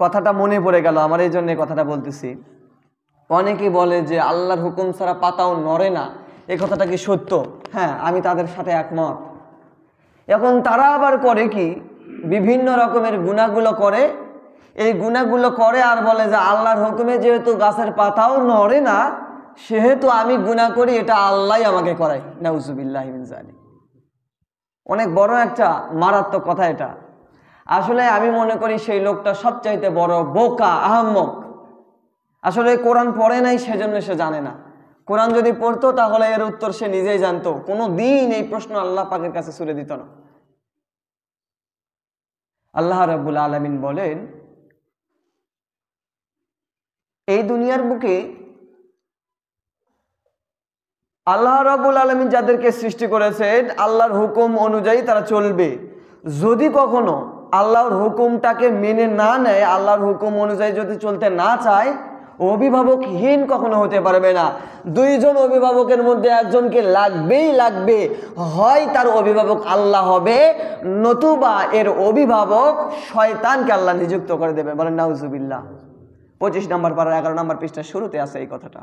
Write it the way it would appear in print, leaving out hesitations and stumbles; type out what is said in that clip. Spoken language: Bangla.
কথাটা মনে পড়ে গেল আমার, এই জন্য কথাটা বলতেছি। অনেকেই বলে যে আল্লাহর হুকুম ছাড়া পাতাও নড়ে না, এই কথাটা কি সত্য? হ্যাঁ, আমি তাদের সাথে একমত। এখন তারা আবার করে কি, বিভিন্ন রকমের গুনাহগুলো করে, এই গুনাহগুলো করে আর বলে যে আল্লাহর হুকুমে যেহেতু গাছের পাতাও নড়ে না, সেহেতু আমি গুনাহ করি, এটা আল্লাহই আমাকে করায়। নাউজুবিল্লাহি মিন যালিক। অনেক বড় একটা মারাত্মক কথা এটা। আসলে আমি মনে করি সেই লোকটা সবচাইতে বড় বোকা, আহাম্মক। আসলে কোরআন পড়ে নাই, সেজন্য সে জানে না। কোরআন যদি পড়তো তাহলে এর উত্তর সে নিজেই জানতো, কোনো দিন এই প্রশ্ন আল্লাহ পাকের কাছে ছুড়ে দিত না। আল্লাহ রাব্বুল আলামিন বলেন, এই দুনিয়ার বুকে আল্লাহ রাব্বুল আলামিন যাদেরকে সৃষ্টি করেছেন আল্লাহর হুকুম অনুযায়ী তারা চলবে। যদি কখনো আল্লাহর হুকুমটাকে মেনে না নেয়, আল্লাহর হুকুম অনুযায়ী যদি চলতে না চায়, অভিভাবকহীন কখনো হতে পারবে না। দুইজন অভিভাবকের মধ্যে একজনকে লাগবেই লাগবে, হয় তার অভিভাবক আল্লাহ হবে, নতুবা এর অভিভাবক শয়তানকে আল্লাহ নিযুক্ত করে দেবে। বলেন নাউজুবিল্লাহ। 25 নম্বর পারা 11 নম্বর পৃষ্ঠার শুরুতে আছে এই কথাটা।